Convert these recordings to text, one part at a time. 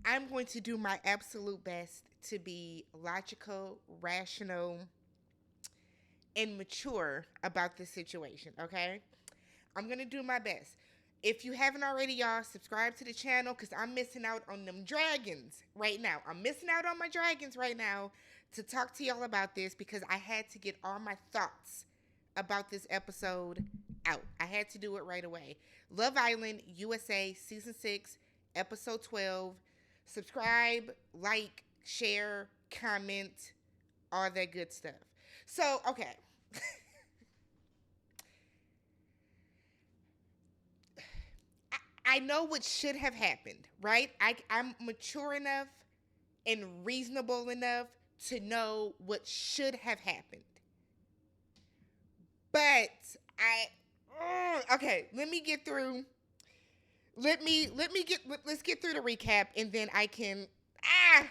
I'm going to do my absolute best to be logical, rational, and mature about this situation, okay? I'm going to do my best. If you haven't already, y'all, subscribe to the channel because I'm missing out on them dragons right now. I'm missing out on my dragons right now to talk to y'all about this because I had to get all my thoughts about this episode out. I had to do it right away. Love Island USA Season 6, Episode 12. Subscribe, like, share, comment, all that good stuff. So, okay. I know what should have happened, right? I'm mature enough and reasonable enough to know what should have happened. But okay, let me get through. Let's get through the recap and then I can ah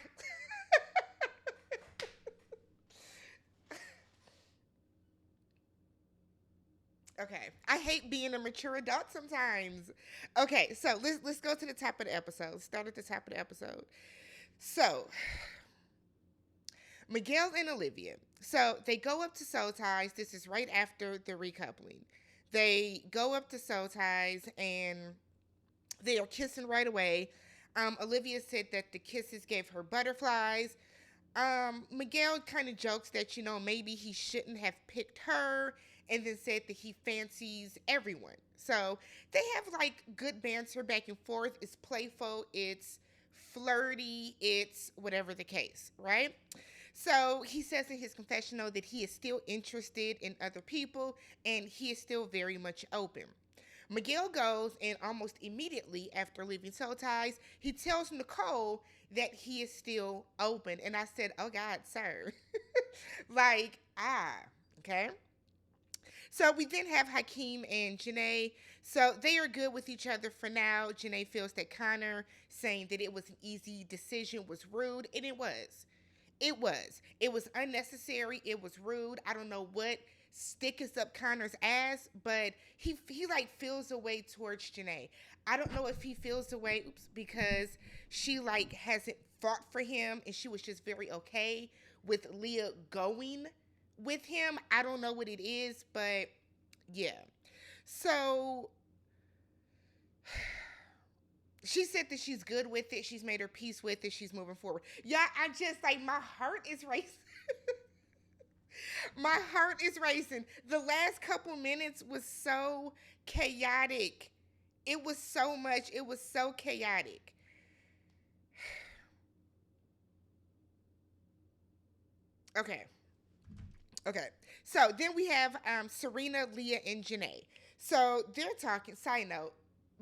Okay. I hate being a mature adult sometimes. Okay, so let's go to the top of the episode. Start at the top of the episode. So Miguel and Olivia. So they go up to Soul Ties. This is right after the recoupling. They go up to Soul Ties and they are kissing right away. Olivia said that the kisses gave her butterflies. Miguel kind of jokes that, maybe he shouldn't have picked her and then said that he fancies everyone. So they have like good banter back and forth. It's playful, it's flirty, it's whatever the case, right? So he says in his confessional that he is still interested in other people and he is still very much open. Miguel goes and almost immediately after leaving Soul Ties, he tells Nicole that he is still open. And I said, oh God, sir. like, okay. So we then have Hakeem and Janae. So they are good with each other for now. Janae feels that Connor saying that it was an easy decision was rude, and it was. It was. It was unnecessary. It was rude. I don't know what stick is up Connor's ass, but he like feels a way towards Janae. I don't know if he feels a way because she like hasn't fought for him and she was just very okay with Leah going with him. I don't know what it is, but yeah. So she said that she's good with it. She's made her peace with it. She's moving forward. Yeah, I just like my heart is racing. My heart is racing. The last couple minutes was so chaotic. It was so much. It was so chaotic. Okay. Okay. So then we have Serena, Leah, and Janae. So they're talking. Side note,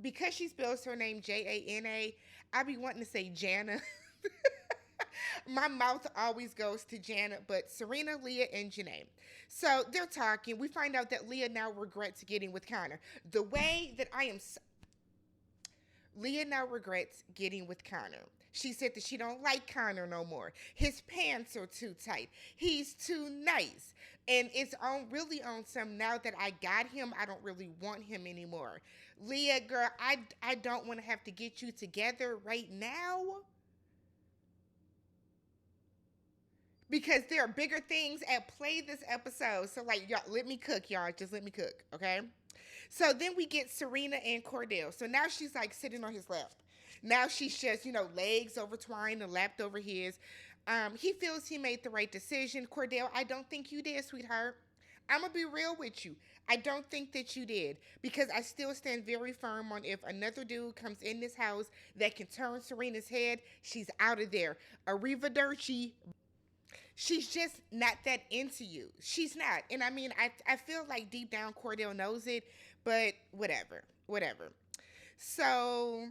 because she spells her name Jana, I be wanting to say Jana. My mouth always goes to Jana, but Serena, Leah, and Janae. So they're talking. We find out that Leah now regrets getting with Connor. The way that Leah now regrets getting with Connor. She said that she don't like Connor no more. His pants are too tight. He's too nice. And it's really on some now that I got him, I don't really want him anymore. Leah, girl, I don't want to have to get you together right now. Because there are bigger things at play this episode. So, like, y'all, let me cook, y'all. Just let me cook, okay? So then we get Serena and Cordell. So now she's like sitting on his lap. Now she's just, legs overtwined and lapped over his. He feels he made the right decision. Cordell, I don't think you did, sweetheart. I'm going to be real with you. I don't think that you did because I still stand very firm on if another dude comes in this house that can turn Serena's head, she's out of there. Arrivederci. She's just not that into you. She's not. And I mean, I feel like deep down Cordell knows it, but whatever. Whatever. So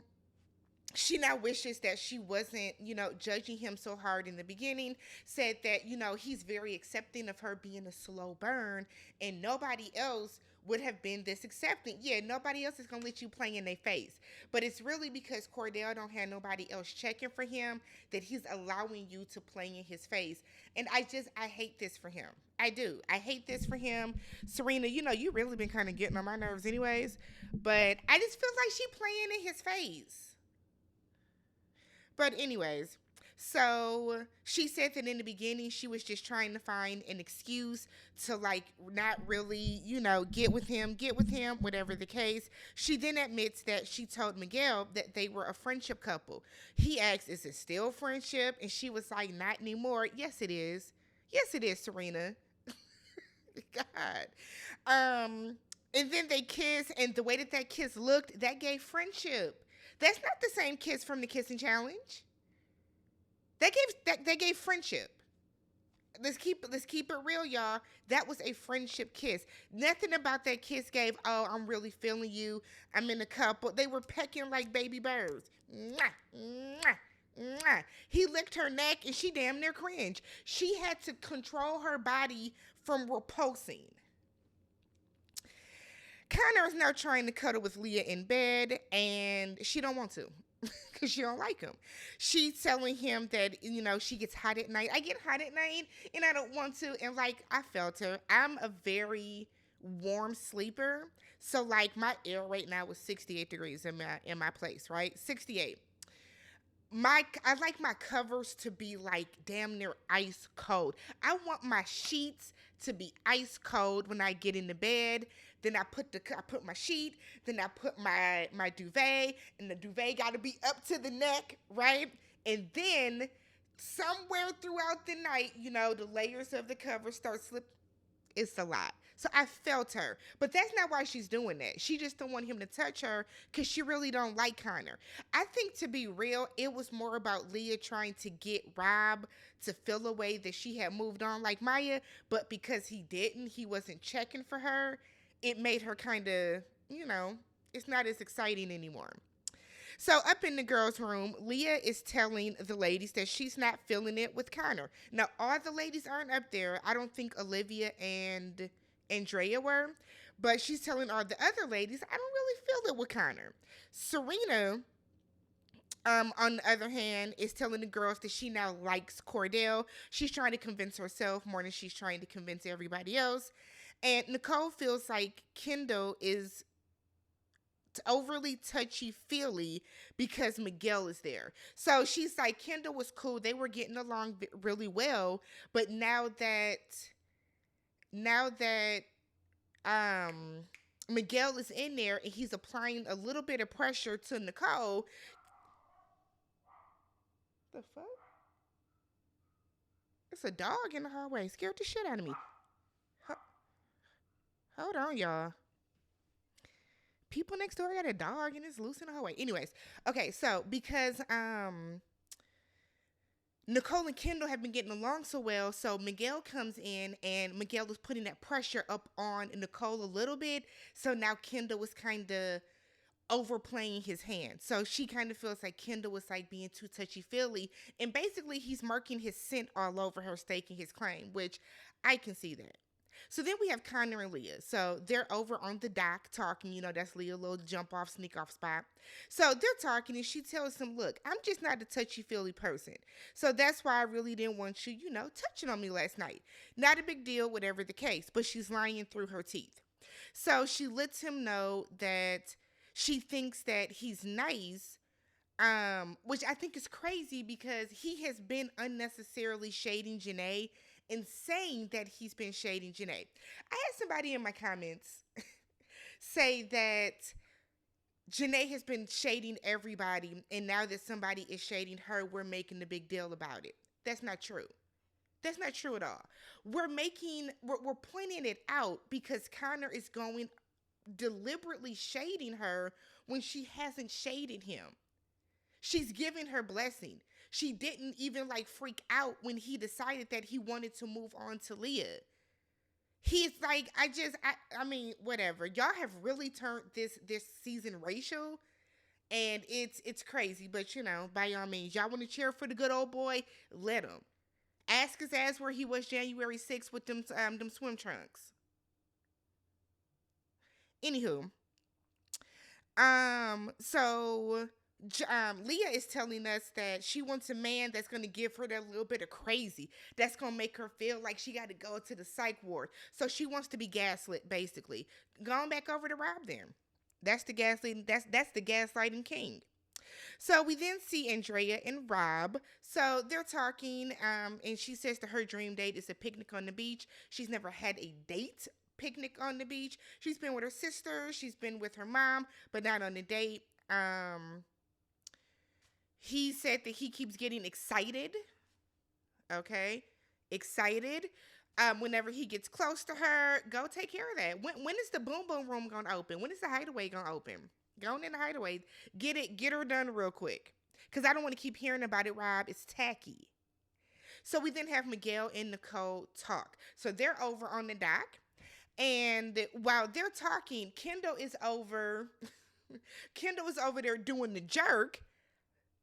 she now wishes that she wasn't, judging him so hard in the beginning, said that, he's very accepting of her being a slow burn and nobody else would have been this accepting. Yeah, nobody else is going to let you play in their face. But it's really because Cordell don't have nobody else checking for him that he's allowing you to play in his face. And I hate this for him. I do. I hate this for him. Serena, you really been kind of getting on my nerves anyways. But I just feel like she playing in his face. But anyways, so she said that in the beginning she was just trying to find an excuse to like not really, get with him, whatever the case. She then admits that she told Miguel that they were a friendship couple. He asked, "Is it still friendship?" And she was like, "Not anymore." Yes, it is. Yes, it is, Serena. God. And then they kiss, and the way that that kiss looked, that gave friendship. That's not the same kiss from the kissing challenge. That gave friendship. Let's keep it real, y'all. That was a friendship kiss. Nothing about that kiss gave, "Oh, I'm really feeling you. I'm in a couple." They were pecking like baby birds. Mwah, mwah, mwah. He licked her neck and she damn near cringed. She had to control her body from repulsing. Connor is now trying to cuddle with Leah in bed, and she don't want to because she don't like him. She's telling him that she gets hot at night. I get hot at night, and I don't want to. And like I felt her. I'm a very warm sleeper, so like my air right now is 68 degrees in my place, right? 68. I like my covers to be like damn near ice cold. I want my sheets to be ice cold when I get into bed. Then I put my sheet, then I put my duvet, and the duvet got to be up to the neck, right? And then somewhere throughout the night, the layers of the cover start slipping. It's a lot. So I felt her. But that's not why she's doing that. She just don't want him to touch her because she really don't like Connor. I think, to be real, it was more about Leah trying to get Rob to feel a way that she had moved on like Maya. But because he wasn't checking for her, it made her kind of, it's not as exciting anymore. So up in the girls' room, Leah is telling the ladies that she's not feeling it with Connor. Now, all the ladies aren't up there. I don't think Olivia and Andrea were, but she's telling all the other ladies, "I don't really feel it with Connor." Serena, on the other hand, is telling the girls that she now likes Cordell. She's trying to convince herself more than she's trying to convince everybody else. And Nicole feels like Kendall is overly touchy-feely because Miguel is there. So she's like, Kendall was cool. They were getting along really well. But now that Miguel is in there and he's applying a little bit of pressure to Nicole. The fuck? It's a dog in the hallway. Scared the shit out of me. Hold on, y'all. People next door got a dog and it's loose in the hallway. Anyways, okay, so because Nicole and Kendall have been getting along so well, so Miguel comes in and Miguel is putting that pressure up on Nicole a little bit. So now Kendall was kind of overplaying his hand. So she kind of feels like Kendall was like being too touchy-feely. And basically he's marking his scent all over her, staking his claim, which I can see that. So then we have Connor and Leah. So they're over on the dock talking. That's Leah's little jump off, sneak off spot. So they're talking and she tells him, "Look, I'm just not a touchy-feely person. So that's why I really didn't want you, touching on me last night. Not a big deal, whatever the case." But she's lying through her teeth. So she lets him know that she thinks that he's nice, which I think is crazy because he has been unnecessarily shading Janae and saying that he's been shading Janae. I had somebody in my comments say that Janae has been shading everybody, and now that somebody is shading her, we're making a big deal about it. That's not true. That's not true at all. We're pointing it out because Connor is going deliberately shading her when she hasn't shaded him. She's giving her blessing. She didn't even freak out when he decided that he wanted to move on to Leah. He's like, I mean, whatever. Y'all have really turned this season racial, and it's crazy. But by all means, y'all want to cheer for the good old boy? Let him. Ask his ass where he was January 6th with them swim trunks. Anywho, so Leah is telling us that she wants a man that's going to give her that little bit of crazy, that's going to make her feel like she got to go to the psych ward. So she wants to be gaslit, basically. Going back over to Rob then. That's the gaslighting king. So we then see Andrea and Rob. So they're talking, and she says that her dream date is a picnic on the beach. She's never had a date picnic on the beach. She's been with her sister, she's been with her mom, but not on a date. He said that he keeps getting excited. Okay, excited. Whenever he gets close to her, go take care of that. When is the boom boom room gonna open? When is the hideaway gonna open? Going in the hideaway, get her done real quick. Cause I don't want to keep hearing about it, Rob. It's tacky. So we then have Miguel and Nicole talk. So they're over on the dock, and while they're talking, Kendall is over. Kendall is over there doing the jerk,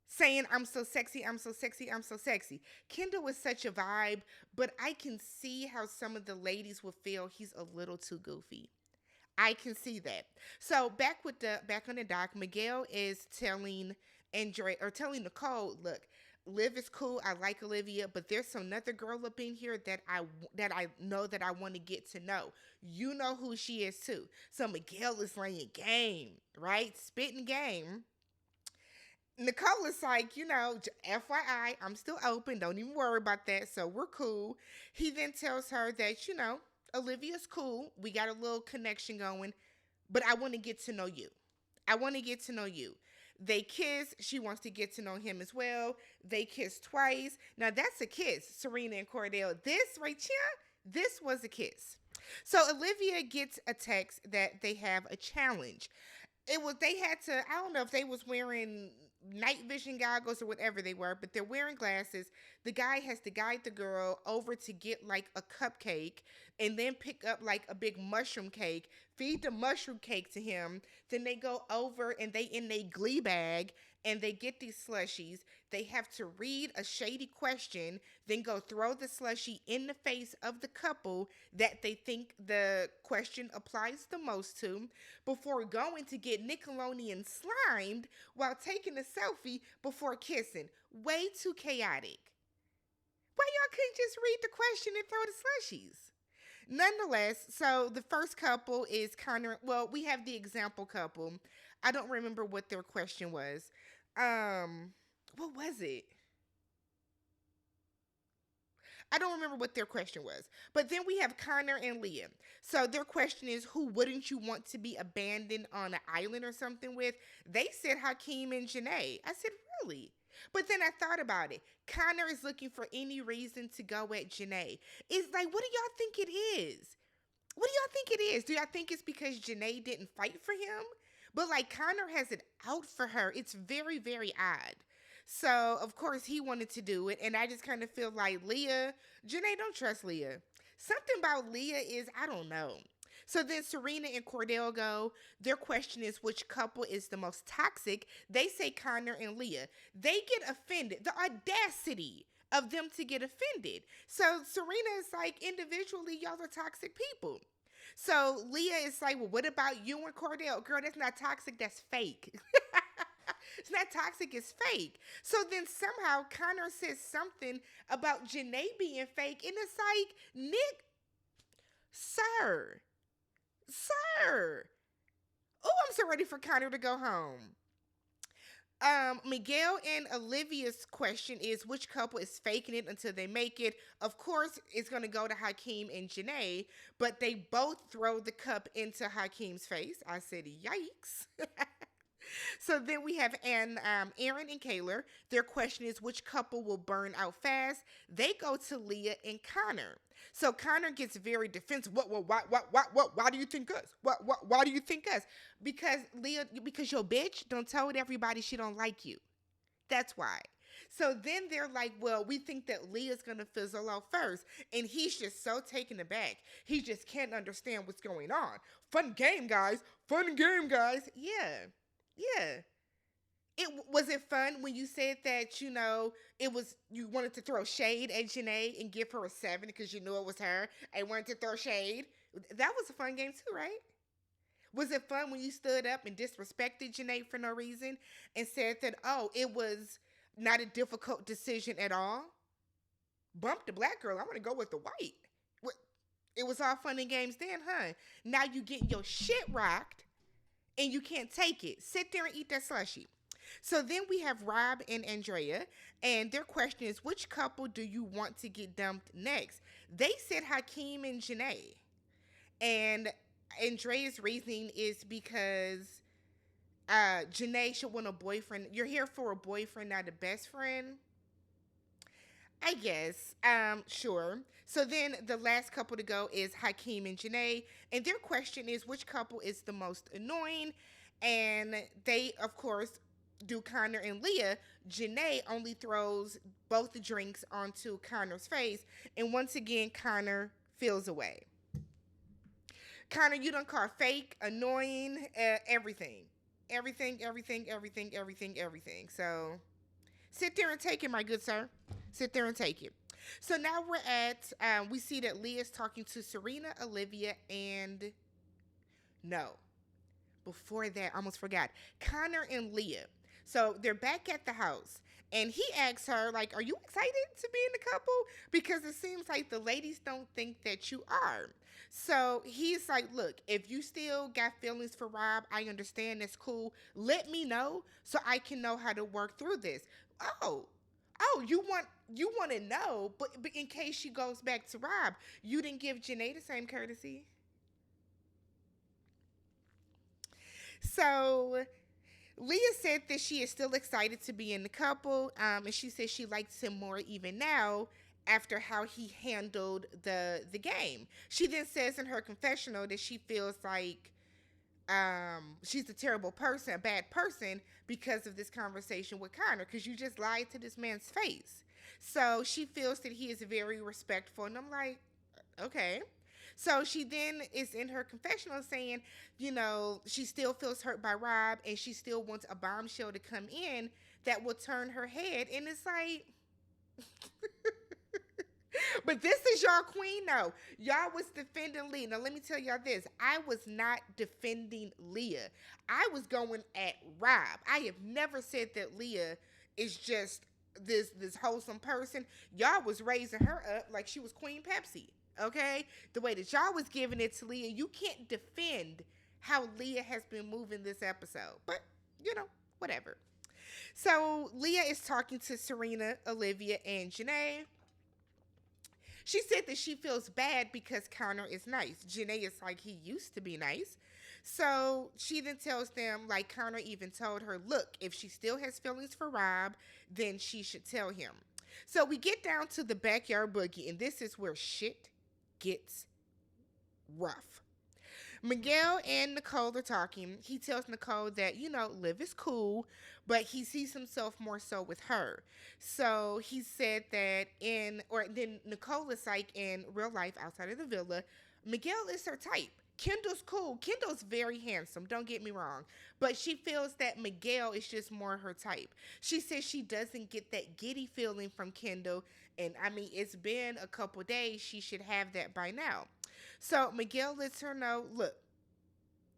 saying, I'm so sexy, I'm so sexy, I'm so sexy. Kendall was such a vibe, but I can see how some of the ladies will feel he's a little too goofy. I can see that. So back on the dock, Miguel is telling Andre or telling Nicole, look, Liv is cool. I like Olivia, but there's some another girl up in here that I know that I want to get to know. You know who she is too. So Miguel is laying game, right? Spitting game. Nicole is like, FYI, I'm still open. Don't even worry about that. So we're cool. He then tells her that, Olivia's cool. We got a little connection going, but I want to get to know you. I want to get to know you. They kiss. She wants to get to know him as well. They kiss twice. Now that's a kiss, Serena and Cordell. This right here, this was a kiss. So Olivia gets a text that they have a challenge. They had to, I don't know if they was wearing night vision goggles or whatever they were, but they're wearing glasses. The guy has to guide the girl over to get like a cupcake and then pick up like a big mushroom cake, feed the mushroom cake to him. Then they go over and they in a glee bag and they get these slushies. They have to read a shady question, then go throw the slushie in the face of the couple that they think the question applies the most to before going to get Nickelodeon slimed while taking a selfie before kissing. Way too chaotic. Why y'all couldn't just read the question and throw the slushies? Nonetheless, so the first couple is Connor. Well, we have the example couple. I don't remember what their question was. What was it? I don't remember what their question was. But then we have Connor and Leah. So their question is, who wouldn't you want to be abandoned on an island or something with? They said Hakeem and Janae. I said, really? But then I thought about it. Connor is looking for any reason to go at Janae. It's like, what do y'all think it is? What do y'all think it is? Do y'all think it's because Janae didn't fight for him? But like Connor has it out for her. It's very, very odd. So, of course, he wanted to do it. And I just kind of feel like Janae, don't trust Leah. Something about Leah is, I don't know. So then Serena and Cordell go. Their question is, which couple is the most toxic? They say Connor and Leah. They get offended. The audacity of them to get offended. So Serena is like, individually, y'all are toxic people. So Leah is like, well, what about you and Cordell? Girl, that's not toxic. That's fake. It's not toxic, it's fake. So then somehow Connor says something about Janae being fake. And it's like, Nick, sir. Oh, I'm so ready for Connor to go home. Miguel and Olivia's question is, which couple is faking it until they make it? Of course, it's going to go to Hakeem and Janae, but they both throw the cup into Hakeem's face. I said, yikes. So then we have Aaron and Kayla. Their question is, which couple will burn out fast? They go to Leah and Connor. So Connor gets very defensive. Why do you think us? Why do you think us? Because Leah, because your bitch don't tell everybody she don't like you. That's why. So then they're like, well, we think that Leah's going to fizzle out first. And he's just so taken aback. He just can't understand what's going on. Fun game, guys. Yeah. Was it fun when you said that, it was, you wanted to throw shade at Janae and give her a 7 because you knew it was her and wanted to throw shade? That was a fun game too, right? Was it fun when you stood up and disrespected Janae for no reason and said that, oh, it was not a difficult decision at all? Bump the black girl. I want to go with the white. It was all fun and games then, huh? Now you getting your shit rocked and you can't take it. Sit there and eat that slushie. So then we have Rob and Andrea, and their question is, which couple do you want to get dumped next? They said Hakeem and Janae. And Andrea's reasoning is because Janae should want a boyfriend. You're here for a boyfriend, not a best friend. I guess. Sure. So then the last couple to go is Hakeem and Janae. And their question is, which couple is the most annoying? And they, of course, do Connor and Leah. Janae only throws both the drinks onto Connor's face. And once again, Connor feels away. Connor, you don't call fake, annoying, everything. Everything. So sit there and take it, my good sir. Sit there and take it. So now we're at, we see that Leah's talking to Serena, Olivia, and no. Before that, I almost forgot. Connor and Leah. So they're back at the house. And he asks her, like, are you excited to be in the couple? Because it seems like the ladies don't think that you are. So he's like, look, if you still got feelings for Rob, I understand, that's cool. Let me know so I can know how to work through this. Oh, you want to know, but in case she goes back to Rob, you didn't give Janae the same courtesy. So Leah said that she is still excited to be in the couple, and she says she likes him more even now after how he handled the game. She then says in her confessional that she feels like she's a terrible person, a bad person, because of this conversation with Connor, because you just lied to this man's face. So she feels that he is very respectful, and I'm like, okay. So she then is in her confessional saying, she still feels hurt by Rob and she still wants a bombshell to come in that will turn her head. And it's like, but this is y'all queen. No, y'all was defending Leah. Now let me tell y'all this. I was not defending Leah. I was going at Rob. I have never said that Leah is just this wholesome person. Y'all was raising her up like she was Queen Pepsi. Okay? The way that y'all was giving it to Leah, you can't defend how Leah has been moving this episode. But, whatever. So Leah is talking to Serena, Olivia, and Janae. She said that she feels bad because Connor is nice. Janae is like, he used to be nice. So she then tells them, like, Connor even told her, look, if she still has feelings for Rob, then she should tell him. So we get down to the backyard boogie, and this is where shit gets rough. Miguel and Nicole are talking. He tells Nicole that, Liv is cool, but he sees himself more so with her. So he said that then Nicole is like, in real life outside of the villa, Miguel is her type. Kendall's cool. Kendall's very handsome, don't get me wrong. But she feels that Miguel is just more her type. She says she doesn't get that giddy feeling from Kendall. And I mean, it's been a couple days. She should have that by now. So Miguel lets her know, look,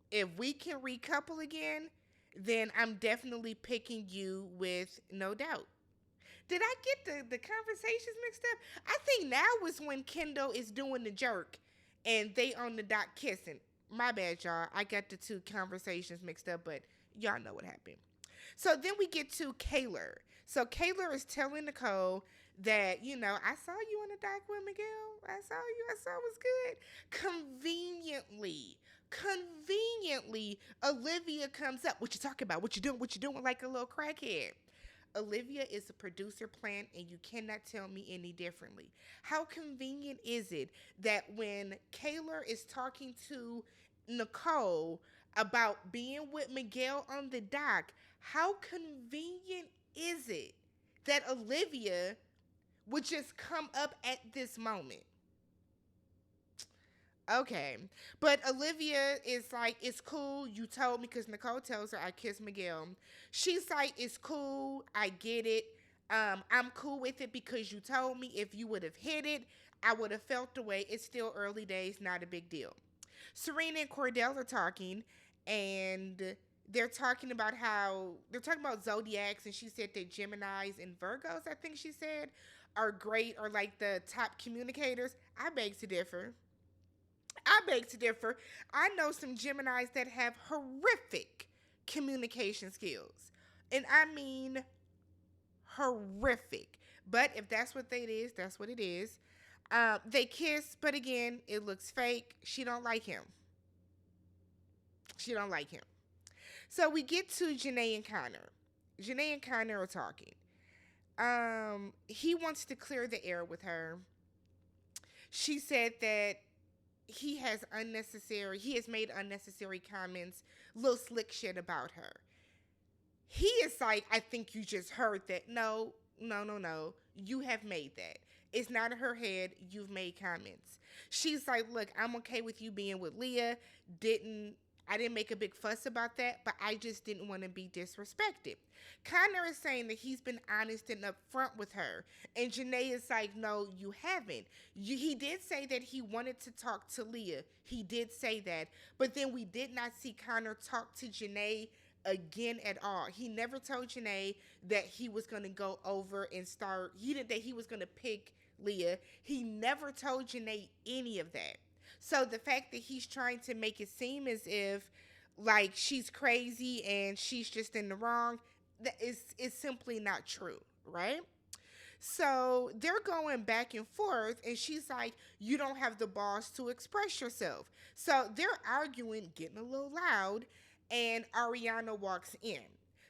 if we can recouple again, then I'm definitely picking you with no doubt. Did I get the conversations mixed up? I think now is when Kendall is doing the jerk and they on the dock kissing. My bad, y'all. I got the two conversations mixed up, but y'all know what happened. So then we get to Kaylor. So Kaylor is telling Nicole that, I saw you on the dock with Miguel. I saw it was good. Conveniently, Olivia comes up. What you talking about? What you doing like a little crackhead? Olivia is a producer plant, and you cannot tell me any differently. How convenient is it that when Kaylor is talking to Nicole about being with Miguel on the dock, how convenient is it that Olivia would just come up at this moment? Okay. But Olivia is like, it's cool. You told me, because Nicole tells her I kissed Miguel. She's like, it's cool. I get it. I'm cool with it because you told me. If you would have hit it, I would have felt the way. It's still early days, not a big deal. Serena and Cordell are talking, and they're talking about zodiacs, and she said that Geminis and Virgos, I think she said, are great, or like the top communicators. I beg to differ. I know some Geminis that have horrific communication skills. And I mean horrific. But if that's what it is, that's what it is. They kiss, but again, it looks fake. She don't like him. She don't like him. So we get to Janae and Connor. Janae and Connor are talking. He wants to clear the air with her. She said that he has made unnecessary comments, little slick shit about her. He is like, I think you just heard that. No, no, no, no. You have made that. It's not in her head. You've made comments. She's like, look, I'm okay with you being with Leah. I didn't make a big fuss about that, but I just didn't want to be disrespected. Connor is saying that he's been honest and upfront with her. And Janae is like, no, you haven't. He did say that he wanted to talk to Leah. He did say that. But then we did not see Connor talk to Janae again at all. He never told Janae that he was going to go over and that he was going to pick Leah. He never told Janae any of that. So the fact that he's trying to make it seem as if like she's crazy and she's just in the wrong, that is simply not true, right? So they're going back and forth, and she's like, you don't have the balls to express yourself. So they're arguing, getting a little loud, and Ariana walks in.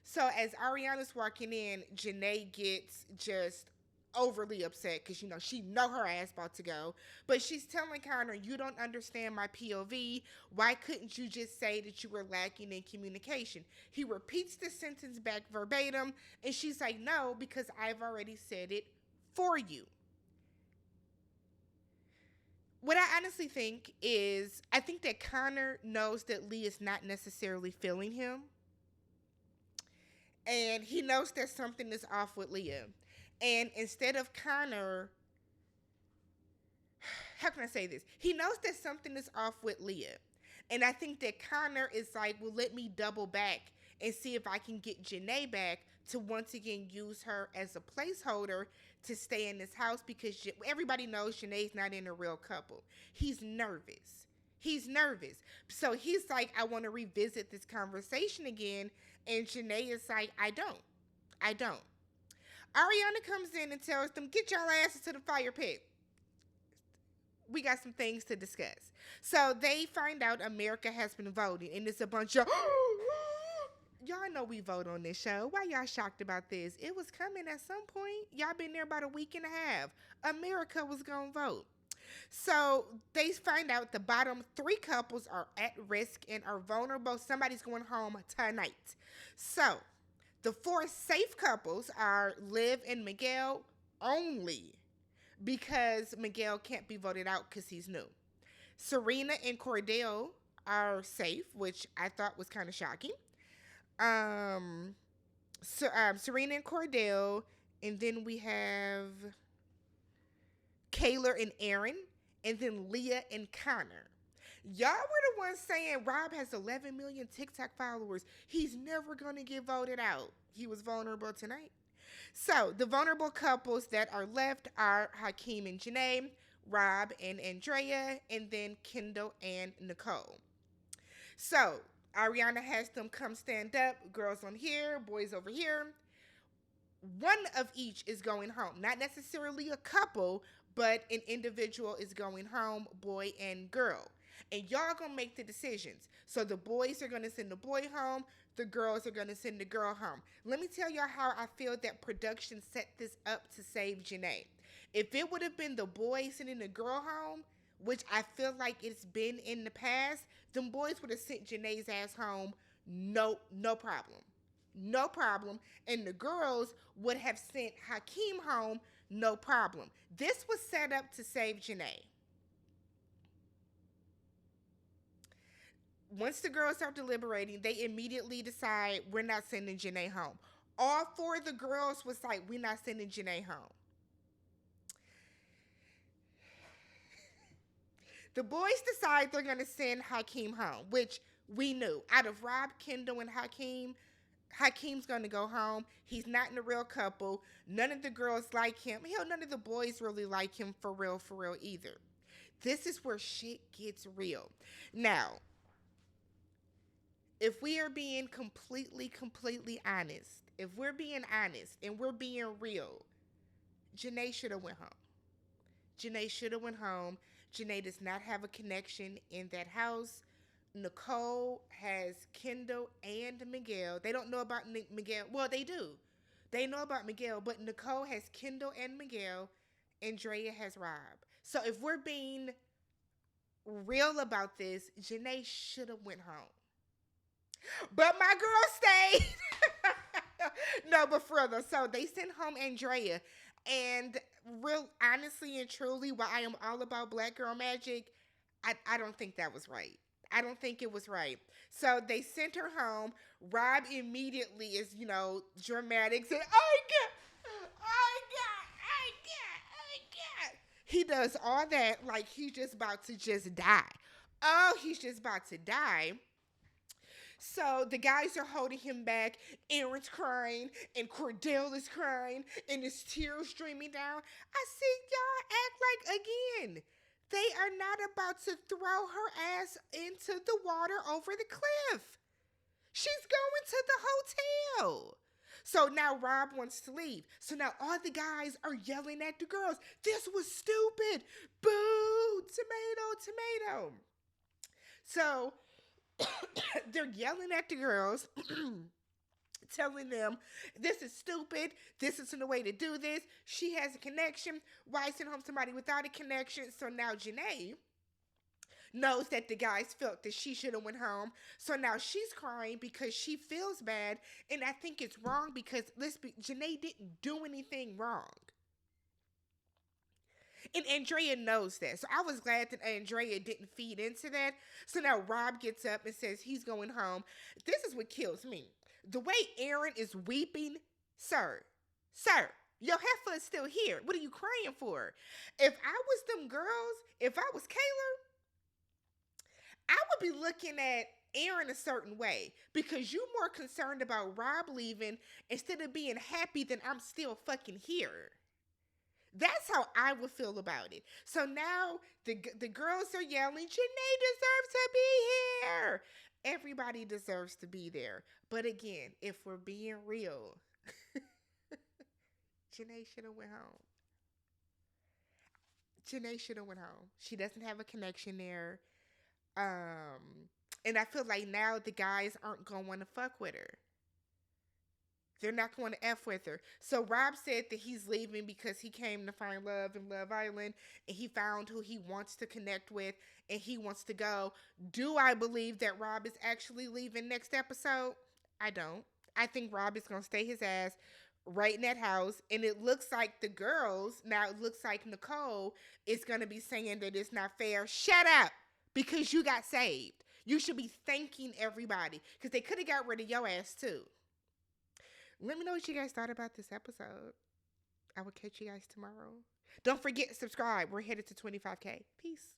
So as Ariana's walking in, Janae gets just overly upset because she know her ass about to go, but she's telling Connor, you don't understand my POV. Why couldn't you just say that you were lacking in communication? He repeats the sentence back verbatim, and she's like, no, because I've already said it for you. What I honestly think is, I think that Connor knows that Lee is not necessarily feeling him, and he knows that something is off with Leah. And instead of Connor, how can I say this? He knows that something is off with Leah. And I think that Connor is like, well, let me double back and see if I can get Janae back to once again use her as a placeholder to stay in this house, because everybody knows Janae's not in a real couple. He's nervous. So he's like, I want to revisit this conversation again. And Janae is like, I don't. Ariana comes in and tells them, get y'all asses to the fire pit. We got some things to discuss. So they find out America has been voting, and it's a bunch of, y'all know we vote on this show. Why y'all shocked about this? It was coming at some point. Y'all been there about a week and a half. America was going to vote. So they find out the bottom 3 couples are at risk and are vulnerable. Somebody's going home tonight. So the 4 safe couples are Liv and Miguel only, because Miguel can't be voted out because he's new. Serena and Cordell are safe, which I thought was kind of shocking. Serena and Cordell, and then we have Kayla and Aaron, and then Leah and Connor. Y'all were the ones saying Rob has 11 million TikTok followers. He's never going to get voted out. He was vulnerable tonight. So the vulnerable couples that are left are Hakeem and Janae, Rob and Andrea, and then Kendall and Nicole. So Ariana has them come stand up. Girls on here, boys over here. One of each is going home. Not necessarily a couple, but an individual is going home, boy and girl. And y'all gonna make the decisions. So the boys are gonna send the boy home. The girls are gonna send the girl home. Let me tell y'all how I feel that production set this up to save Janae. If it would have been the boy sending the girl home, which I feel like it's been in the past, them boys would have sent Janae's ass home, no problem. No problem. And the girls would have sent Hakeem home, no problem. This was set up to save Janae. Once the girls start deliberating, they immediately decide, we're not sending Janae home. All 4 of the girls was like, we're not sending Janae home. The boys decide they're going to send Hakeem home, which we knew. Out of Rob, Kendall, and Hakeem, Hakeem's going to go home. He's not in a real couple. None of the girls like him. Hell, none of the boys really like him for real either. This is where shit gets real. Now, if we are being completely honest, if we're being honest and we're being real, Janae should have went home. Janae should have went home. Janae does not have a connection in that house. Nicole has Kendall and Miguel. They don't know about Miguel. Well, they do. They know about Miguel, but Nicole has Kendall and Miguel. Andrea has Rob. So if we're being real about this, Janae should have went home. But my girl stayed. No, but for real though. So they sent home Andrea. And real honestly and truly, while I am all about black girl magic, I don't think that was right. I don't think it was right. So they sent her home. Rob immediately is, dramatic, said, I got. He does all that like he's just about to just die. Oh, he's just about to die. So the guys are holding him back. Aaron's crying, and Cordell is crying, and his tears streaming down. I see y'all act like again. They are not about to throw her ass into the water over the cliff. She's going to the hotel. So now Rob wants to leave. So now all the guys are yelling at the girls. This was stupid. Boo! Tomato. So they're yelling at the girls, telling them, this is stupid. This isn't the way to do this. She has a connection. Why send home somebody without a connection? So now Janae knows that the guys felt that she should have went home. So now she's crying because she feels bad. And I think it's wrong because, Janae didn't do anything wrong. And Andrea knows that. So I was glad that Andrea didn't feed into that. So now Rob gets up and says he's going home. This is what kills me. The way Aaron is weeping, sir, your heifer is still here. What are you crying for? If I was them girls, if I was Kayla, I would be looking at Aaron a certain way because you're more concerned about Rob leaving instead of being happy that I'm still fucking here. That's how I would feel about it. So now the girls are yelling, Janae deserves to be here. Everybody deserves to be there. But again, if we're being real, Janae should have went home. Janae should have went home. She doesn't have a connection there. And I feel like now the guys aren't going to want to fuck with her. They're not going to F with her. So Rob said that he's leaving because he came to find love in Love Island and he found who he wants to connect with and he wants to go. Do I believe that Rob is actually leaving next episode? I don't. I think Rob is going to stay his ass right in that house. And it looks like the girls, now it looks like Nicole is going to be saying that it's not fair. Shut up, because you got saved. You should be thanking everybody because they could have got rid of your ass too. Let me know what you guys thought about this episode. I will catch you guys tomorrow. Don't forget to subscribe. We're headed to 25K. Peace.